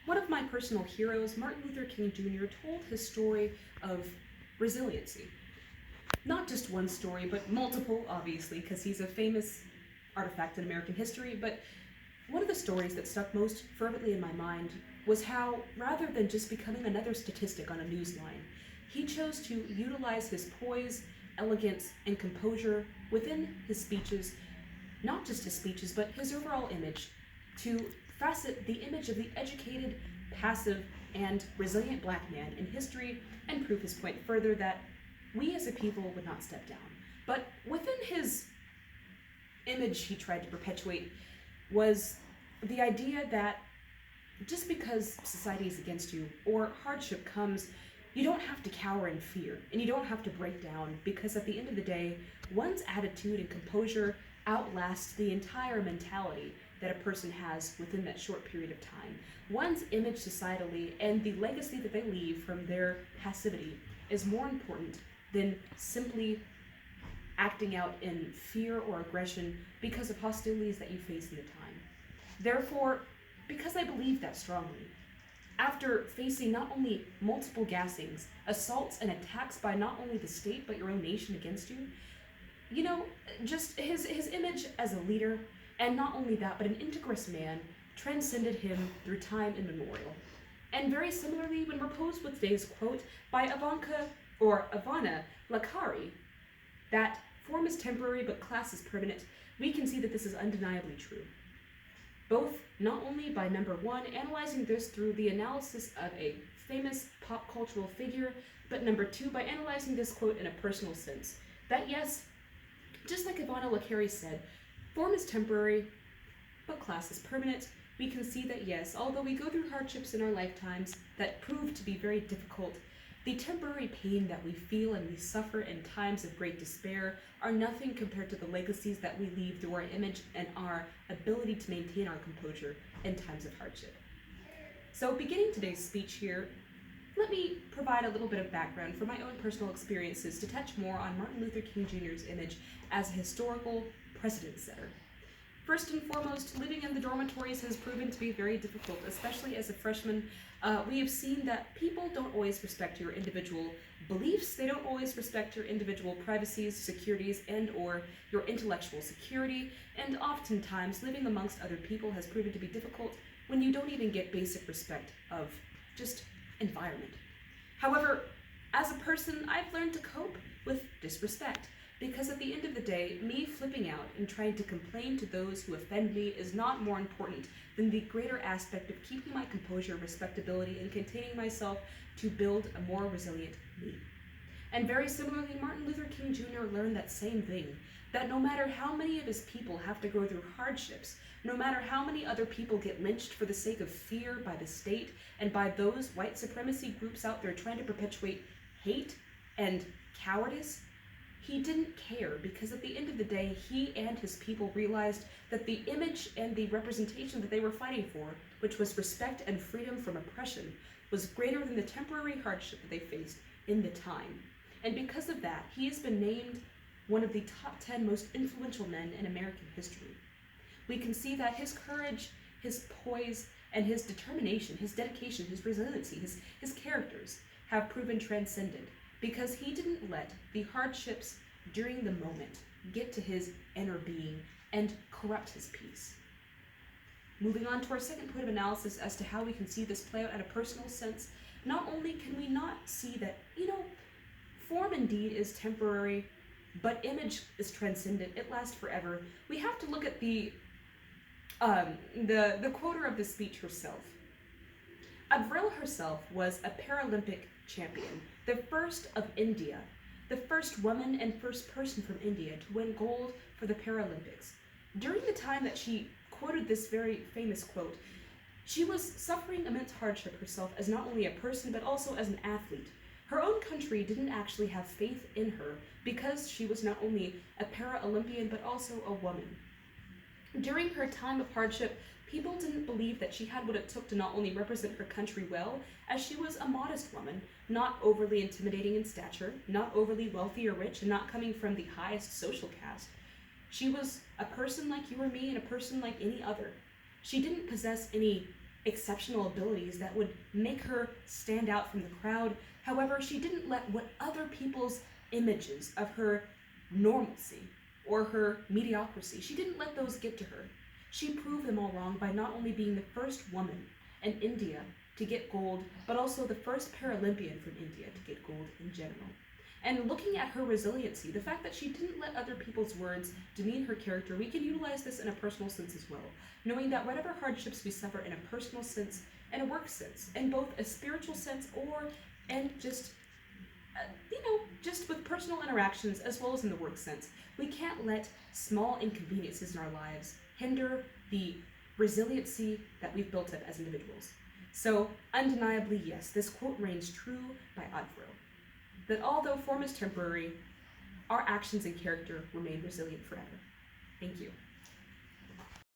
One of my personal heroes, Martin Luther King Jr., told his story of resiliency. Not just one story, but multiple, obviously, because he's a famous artifact in American history. But one of the stories that stuck most fervently in my mind was how, rather than just becoming another statistic on a news line, he chose to utilize his poise, elegance, and composure within his speeches, not just his speeches, but his overall image, to facet the image of the educated, passive, and resilient black man in history and prove his point further that we as a people would not step down. But within his image he tried to perpetuate was the idea that just because society is against you or hardship comes, you don't have to cower in fear and you don't have to break down, because at the end of the day, one's attitude and composure outlasts the entire mentality that a person has within that short period of time. One's image societally and the legacy that they leave from their passivity is more important than simply acting out in fear or aggression because of hostilities that you face in the time. Therefore, because I believe that strongly, after facing not only multiple gassings, assaults, and attacks by not only the state but your own nation against you, just his image as a leader, and not only that, but an integrous man, transcended him through time immemorial. And very similarly, when we're posed with today's quote by Ivana Lakari, that form is temporary but class is permanent, we can see that this is undeniably true. Both not only by number one, analyzing this through the analysis of a famous pop cultural figure, but number two, by analyzing this quote in a personal sense. That yes, just like Ivana Lakari said, form is temporary, but class is permanent. We can see that yes, although we go through hardships in our lifetimes that prove to be very difficult, the temporary pain that we feel and we suffer in times of great despair are nothing compared to the legacies that we leave through our image and our ability to maintain our composure in times of hardship. So beginning today's speech here, let me provide a little bit of background from my own personal experiences to touch more on Martin Luther King Jr.'s image as a historical precedent setter. First and foremost, living in the dormitories has proven to be very difficult, especially as a freshman. We have seen that people don't always respect your individual beliefs. They don't always respect your individual privacies, securities, and or your intellectual security. And oftentimes, living amongst other people has proven to be difficult when you don't even get basic respect of just environment. However, as a person, I've learned to cope with disrespect. Because at the end of the day, me flipping out and trying to complain to those who offend me is not more important than the greater aspect of keeping my composure, respectability, and containing myself to build a more resilient me. And very similarly, Martin Luther King Jr. learned that same thing, that no matter how many of his people have to go through hardships, no matter how many other people get lynched for the sake of fear by the state and by those white supremacy groups out there trying to perpetuate hate and cowardice, he didn't care, because at the end of the day, he and his people realized that the image and the representation that they were fighting for, which was respect and freedom from oppression, was greater than the temporary hardship that they faced in the time. And because of that, he has been named one of the top 10 most influential men in American history. We can see that his courage, his poise, and his determination, his dedication, his resiliency, his characters have proven transcendent, because he didn't let the hardships during the moment get to his inner being and corrupt his peace. Moving on to our second point of analysis as to how we can see this play out in a personal sense, not only can we not see that, form indeed is temporary, but image is transcendent, it lasts forever. We have to look at the quoter of the speech herself. Avril herself was a Paralympic champion, the first of India, the first woman and first person from India to win gold for the Paralympics. During the time that she quoted this very famous quote, she was suffering immense hardship herself as not only a person but also as an athlete. Her own country didn't actually have faith in her because she was not only a para-Olympian but also a woman. During her time of hardship, people didn't believe that she had what it took to not only represent her country well, as she was a modest woman, not overly intimidating in stature, not overly wealthy or rich, and not coming from the highest social caste. She was a person like you or me and a person like any other. She didn't possess any exceptional abilities that would make her stand out from the crowd. However, she didn't let what other people's images of her normalcy or her mediocrity, she didn't let those get to her. She proved them all wrong by not only being the first woman in India to get gold, but also the first Paralympian from India to get gold in general. And looking at her resiliency, the fact that she didn't let other people's words demean her character, we can utilize this in a personal sense as well, knowing that whatever hardships we suffer in a personal sense and a work sense, in both a spiritual sense or and just just with personal interactions as well as in the work sense, we can't let small inconveniences in our lives hinder the resiliency that we've built up as individuals. So, undeniably, yes, this quote reigns true by OATS4, that although form is temporary, our actions and character remain resilient forever. Thank you.